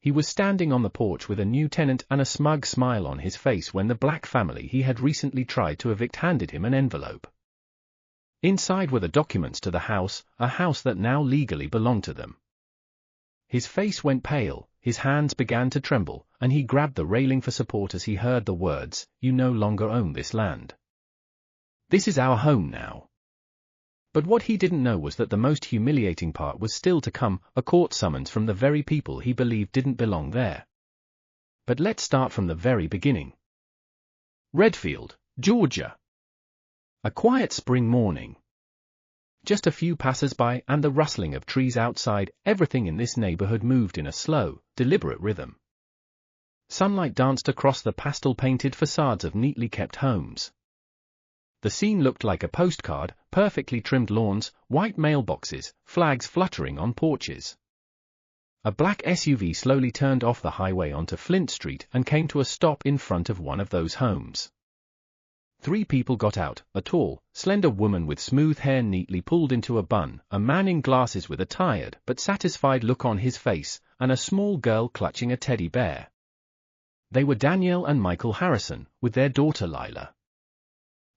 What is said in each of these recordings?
He was standing on the porch with a new tenant and a smug smile on his face when the black family he had recently tried to evict handed him an envelope. Inside were the documents to the house, a house that now legally belonged to them. His face went pale, his hands began to tremble, and he grabbed the railing for support as he heard the words, "You no longer own this land. This is our home now." But what he didn't know was that the most humiliating part was still to come, a court summons from the very people he believed didn't belong there. But let's start from the very beginning. Redfield, Georgia. A quiet spring morning. Just a few passers-by and the rustling of trees outside, everything in this neighborhood moved in a slow, deliberate rhythm. Sunlight danced across the pastel-painted facades of neatly kept homes. The scene looked like a postcard, perfectly trimmed lawns, white mailboxes, flags fluttering on porches. A black SUV slowly turned off the highway onto Flint Street and came to a stop in front of one of those homes. 3 people got out, a tall, slender woman with smooth hair neatly pulled into a bun, a man in glasses with a tired but satisfied look on his face, and a small girl clutching a teddy bear. They were Danielle and Michael Harrison, with their daughter Lila.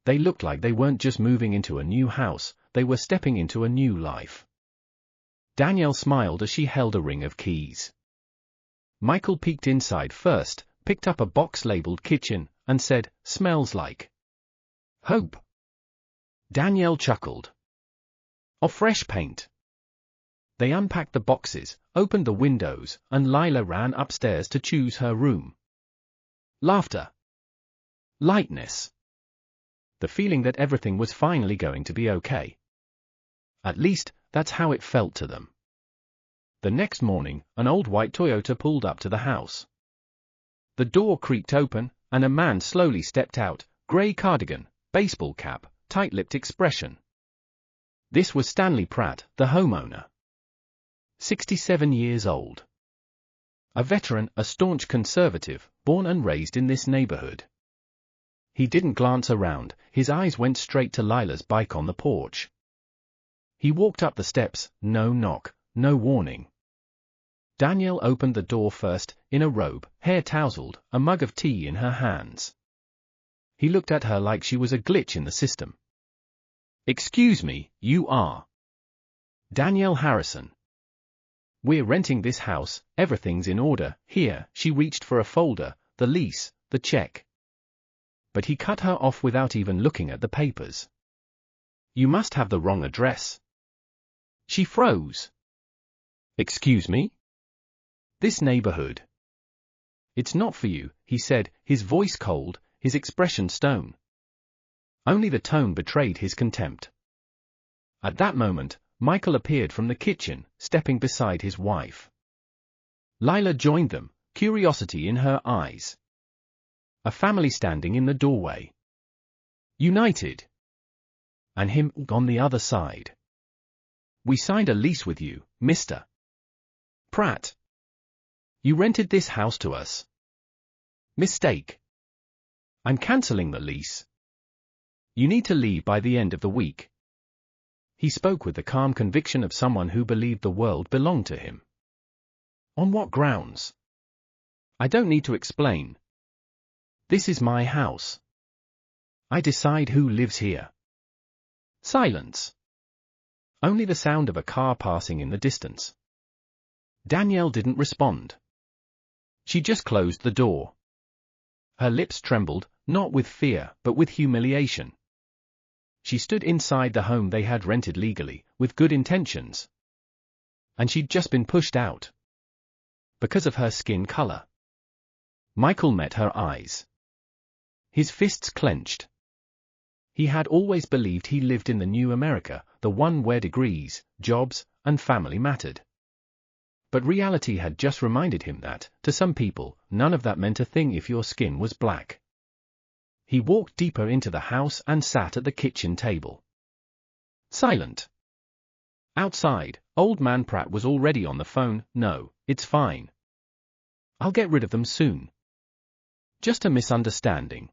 They looked like they weren't just moving into a new house, they were stepping into a new life. Danielle smiled as she held a ring of keys. Michael peeked inside first, picked up a box labeled kitchen, and said, "Smells like hope." Danielle chuckled. "Of fresh paint." They unpacked the boxes, opened the windows, and Lila ran upstairs to choose her room. Laughter. Lightness. The feeling that everything was finally going to be okay. At least, that's how it felt to them. The next morning, an old white Toyota pulled up to the house. The door creaked open, and a man slowly stepped out, gray cardigan, baseball cap, tight-lipped expression. This was Stanley Pratt, the homeowner. 67 years old. A veteran, a staunch conservative, born and raised in this neighborhood. He didn't glance around, his eyes went straight to Lila's bike on the porch. He walked up the steps, no knock, no warning. Danielle opened the door first, in a robe, hair tousled, a mug of tea in her hands. He looked at her like she was a glitch in the system. "Excuse me, you are Danielle Harrison. We're renting this house, everything's in order, here." She reached for a folder, the lease, the check. But he cut her off without even looking at the papers. "You must have the wrong address." She froze. "Excuse me? This neighborhood." "It's not for you," he said, his voice cold, his expression stone. Only the tone betrayed his contempt. At that moment, Michael appeared from the kitchen, stepping beside his wife. Lila joined them, curiosity in her eyes. A family standing in the doorway. United. And him on the other side. "We signed a lease with you, Mr. Pratt. You rented this house to us." "Mistake. I'm canceling the lease. You need to leave by the end of the week." He spoke with the calm conviction of someone who believed the world belonged to him. "On what grounds?" "I don't need to explain. This is my house. I decide who lives here." Silence. Only the sound of a car passing in the distance. Danielle didn't respond. She just closed the door. Her lips trembled, not with fear, but with humiliation. She stood inside the home they had rented legally, with good intentions. And she'd just been pushed out. Because of her skin color. Michael met her eyes. His fists clenched. He had always believed he lived in the new America, the one where degrees, jobs, and family mattered. But reality had just reminded him that, to some people, none of that meant a thing if your skin was black. He walked deeper into the house and sat at the kitchen table. Silent. Outside, Old Man Pratt was already on the phone. "No, it's fine. I'll get rid of them soon. Just a misunderstanding."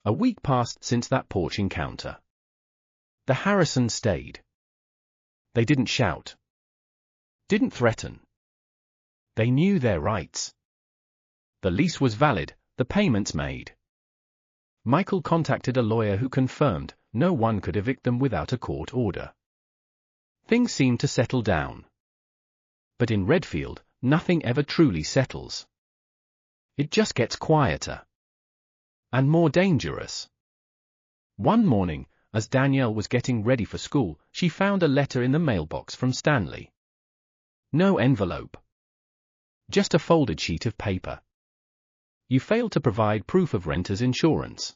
A week passed since that porch encounter. The Harrisons stayed. They didn't shout. Didn't threaten. They knew their rights. The lease was valid, the payments made. Michael contacted a lawyer who confirmed no one could evict them without a court order. Things seemed to settle down. But in Redfield, nothing ever truly settles. It just gets quieter. And more dangerous. One morning, as Danielle was getting ready for school, she found a letter in the mailbox from Stanley. No envelope. Just a folded sheet of paper. You failed to provide proof of renter's insurance.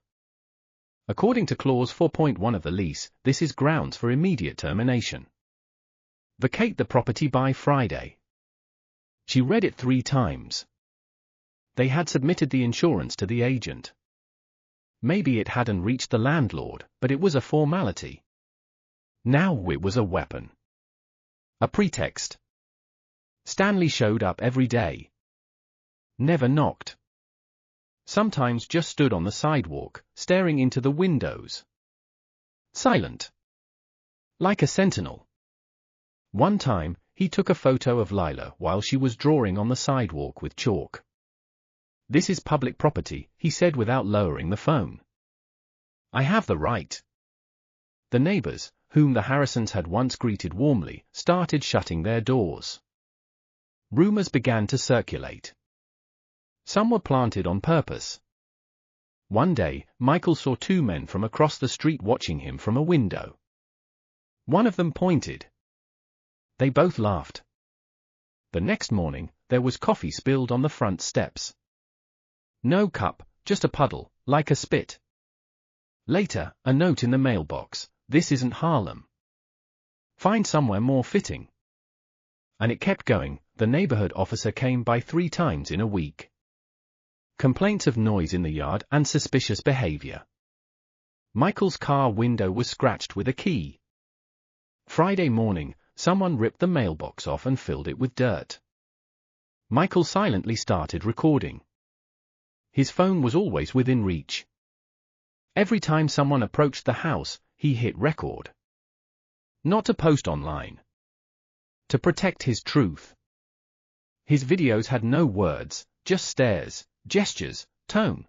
According to Clause 4.1 of the lease, this is grounds for immediate termination. Vacate the property by Friday. She read it 3 times. They had submitted the insurance to the agent. Maybe it hadn't reached the landlord, but it was a formality. Now it was a weapon. A pretext. Stanley showed up every day. Never knocked. Sometimes just stood on the sidewalk, staring into the windows. Silent. Like a sentinel. One time, he took a photo of Lila while she was drawing on the sidewalk with chalk. This is public property, he said without lowering the phone. I have the right. The neighbors, whom the Harrisons had once greeted warmly, started shutting their doors. Rumors began to circulate. Some were planted on purpose. One day, Michael saw 2 men from across the street watching him from a window. One of them pointed. They both laughed. The next morning, there was coffee spilled on the front steps. No cup, just a puddle, like a spit. Later, a note in the mailbox, this isn't Harlem. Find somewhere more fitting. And it kept going, the neighborhood officer came by 3 times in a week. Complaints of noise in the yard and suspicious behavior. Michael's car window was scratched with a key. Friday morning, someone ripped the mailbox off and filled it with dirt. Michael silently started recording. His phone was always within reach. Every time someone approached the house, he hit record. Not to post online. To protect his truth. His videos had no words, just stares, gestures, tone.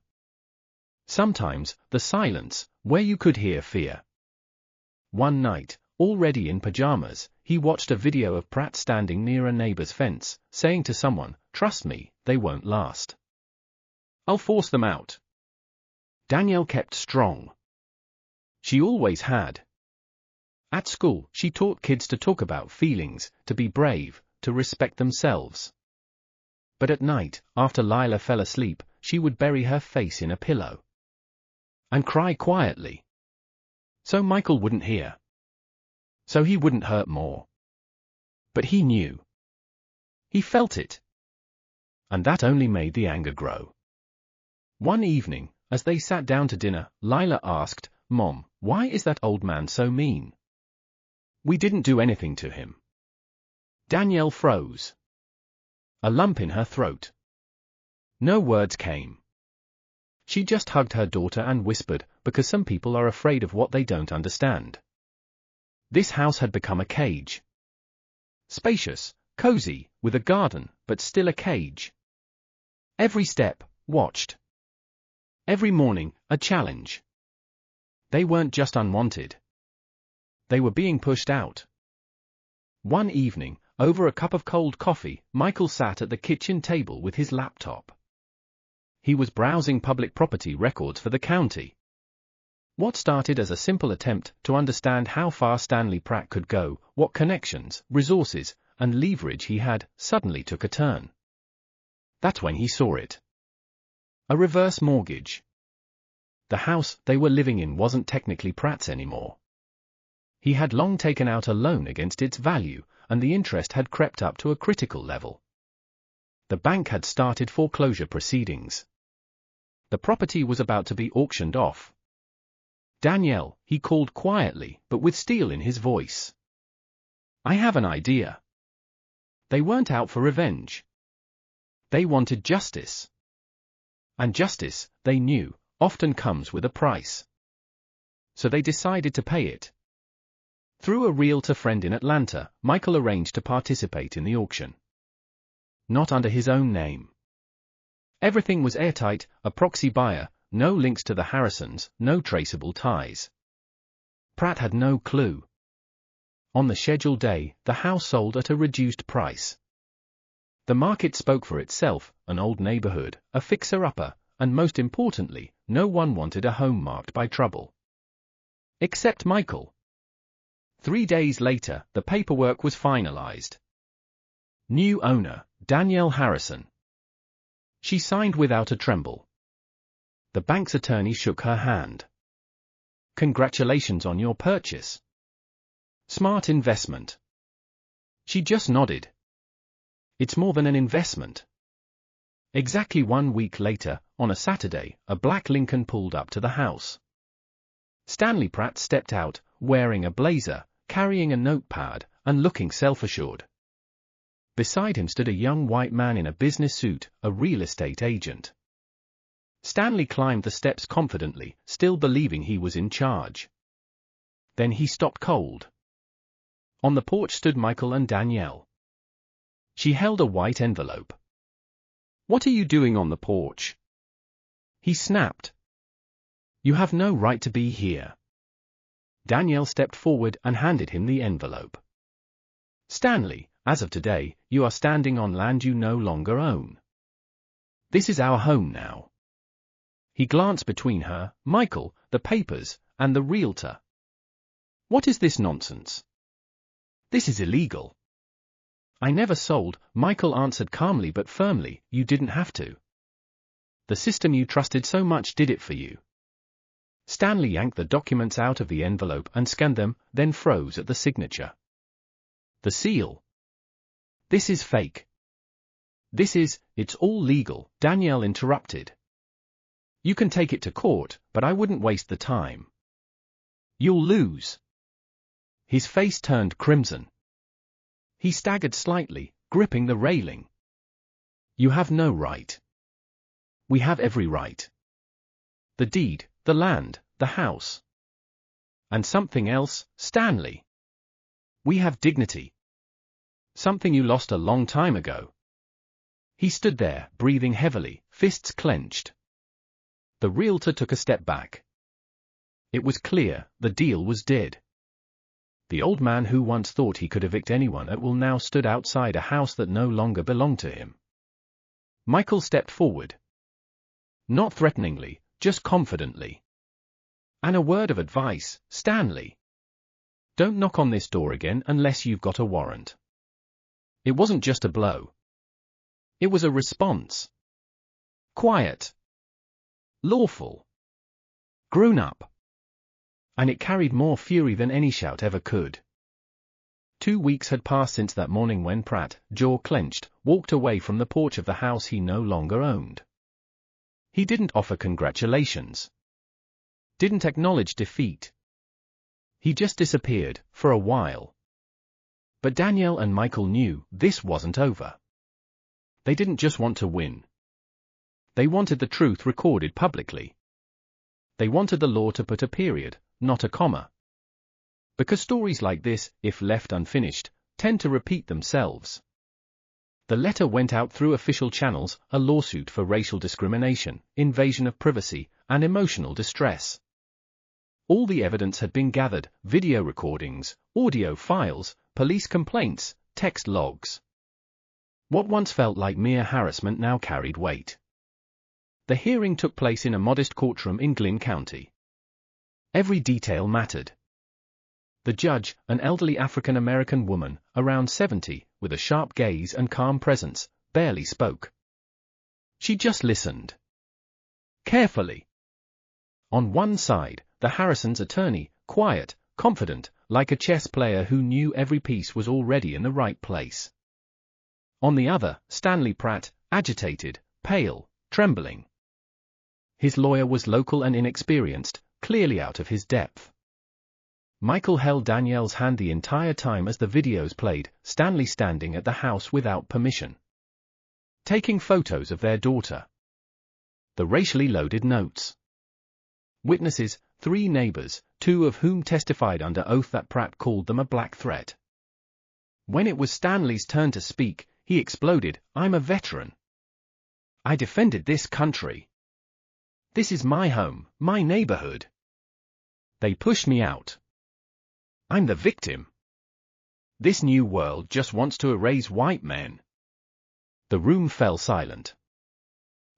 Sometimes, the silence, where you could hear fear. One night, already in pajamas, he watched a video of Pratt standing near a neighbor's fence, saying to someone, "Trust me, they won't last. I'll force them out." Danielle kept strong. She always had. At school, she taught kids to talk about feelings, to be brave, to respect themselves. But at night, after Lila fell asleep, she would bury her face in a pillow. And cry quietly. So Michael wouldn't hear. So he wouldn't hurt more. But he knew. He felt it. And that only made the anger grow. One evening, as they sat down to dinner, Lila asked, "Mom, why is that old man so mean?" "We didn't do anything to him." Danielle froze. A lump in her throat. No words came. She just hugged her daughter and whispered, because some people are afraid of what they don't understand. This house had become a cage. Spacious, cozy, with a garden, but still a cage. Every step, watched. Every morning, a challenge. They weren't just unwanted. They were being pushed out. One evening, over a cup of cold coffee, Michael sat at the kitchen table with his laptop. He was browsing public property records for the county. What started as a simple attempt to understand how far Stanley Pratt could go, what connections, resources, and leverage he had, suddenly took a turn. That's when he saw it. A reverse mortgage. The house they were living in wasn't technically Pratt's anymore. He had long taken out a loan against its value, and the interest had crept up to a critical level. The bank had started foreclosure proceedings. The property was about to be auctioned off. "Danielle," he called quietly, but with steel in his voice. "I have an idea." They weren't out for revenge. They wanted justice. And justice, they knew, often comes with a price. So they decided to pay it. Through a realtor friend in Atlanta, Michael arranged to participate in the auction. not under his own name. Everything was airtight, a proxy buyer, no links to the Harrisons, no traceable ties. Pratt had no clue. On the scheduled day, the house sold at a reduced price. The market spoke for itself, an old neighborhood, a fixer-upper, and most importantly, no one wanted a home marked by trouble. Except Michael. 3 days later, the paperwork was finalized. New owner, Danielle Harrison. She signed without a tremble. The bank's attorney shook her hand. Congratulations on your purchase. Smart investment. She just nodded. It's more than an investment. Exactly 1 week later, on a Saturday, a black Lincoln pulled up to the house. Stanley Pratt stepped out, wearing a blazer, carrying a notepad, and looking self-assured. Beside him stood a young white man in a business suit, a real estate agent. Stanley climbed the steps confidently, still believing he was in charge. Then he stopped cold. On the porch stood Michael and Danielle. She held a white envelope. "What are you doing on the porch?" he snapped. "You have no right to be here." Danielle stepped forward and handed him the envelope. "Stanley, as of today, you are standing on land you no longer own. This is our home now." He glanced between her, Michael, the papers, and the realtor. "What is this nonsense? This is illegal." "I never sold," Michael answered calmly but firmly. "You didn't have to. The system you trusted so much did it for you." Stanley yanked the documents out of the envelope and scanned them, then froze at the signature. "The seal. This is fake." It's all legal," Danielle interrupted. "You can take it to court, but I wouldn't waste the time. You'll lose." His face turned crimson. He staggered slightly, gripping the railing. "You have no right." "We have every right. The deed, the land, the house. And something else, Stanley. We have dignity. Something you lost a long time ago." He stood there, breathing heavily, fists clenched. The realtor took a step back. It was clear, the deal was dead. The old man who once thought he could evict anyone at will now stood outside a house that no longer belonged to him. Michael stepped forward. Not threateningly, just confidently. "And a word of advice, Stanley. Don't knock on this door again unless you've got a warrant." It wasn't just a blow. It was a response. Quiet. Lawful. Grown up. And it carried more fury than any shout ever could. 2 weeks had passed since that morning when Pratt, jaw clenched, walked away from the porch of the house he no longer owned. He didn't offer congratulations. Didn't acknowledge defeat. He just disappeared, for a while. But Danielle and Michael knew this wasn't over. They didn't just want to win. They wanted the truth recorded publicly. They wanted the law to put a period, not a comma. Because stories like this, if left unfinished, tend to repeat themselves. The letter went out through official channels, a lawsuit for racial discrimination, invasion of privacy, and emotional distress. All the evidence had been gathered, video recordings, audio files, police complaints, text logs. What once felt like mere harassment now carried weight. The hearing took place in a modest courtroom in Glynn County. Every detail mattered. The judge, an elderly African-American woman, around 70, with a sharp gaze and calm presence, barely spoke. She just listened. Carefully. On one side, the Harrisons' attorney, quiet, confident, like a chess player who knew every piece was already in the right place. On the other, Stanley Pratt, agitated, pale, trembling. His lawyer was local and inexperienced, clearly out of his depth. Michael held Danielle's hand the entire time as the videos played, Stanley standing at the house without permission, taking photos of their daughter. The racially loaded notes. Witnesses, 3 neighbors, 2 of whom testified under oath that Pratt called them a black threat. When it was Stanley's turn to speak, he exploded, "I'm a veteran. I defended this country. This is my home, my neighborhood. They pushed me out. I'm the victim. This new world just wants to erase white men." The room fell silent.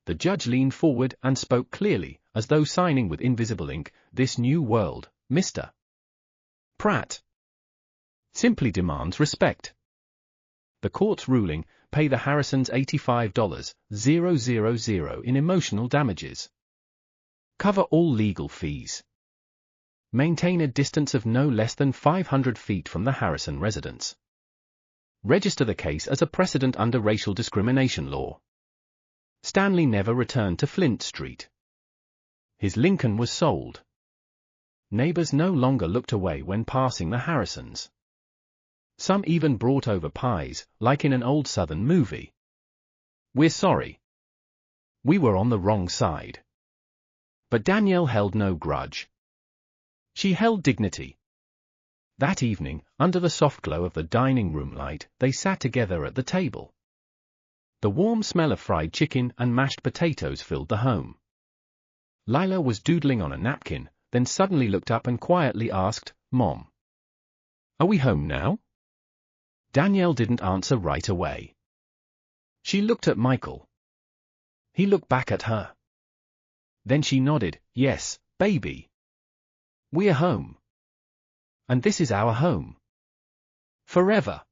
The judge leaned forward and spoke clearly, as though signing with invisible ink, "This new world, Mr. Pratt, simply demands respect. The court's ruling, pay the Harrisons $85,000 in emotional damages. Cover all legal fees. Maintain a distance of no less than 500 feet from the Harrison residence. Register the case as a precedent under racial discrimination law." Stanley never returned to Flint Street. His Lincoln was sold. Neighbors no longer looked away when passing the Harrisons. Some even brought over pies, like in an old Southern movie. "We're sorry. We were on the wrong side." But Danielle held no grudge. She held dignity. That evening, under the soft glow of the dining room light, they sat together at the table. The warm smell of fried chicken and mashed potatoes filled the home. Lila was doodling on a napkin, then suddenly looked up and quietly asked, "Mom, are we home now?" Danielle didn't answer right away. She looked at Michael. He looked back at her. Then she nodded, "Yes, baby. We're home. And this is our home. Forever."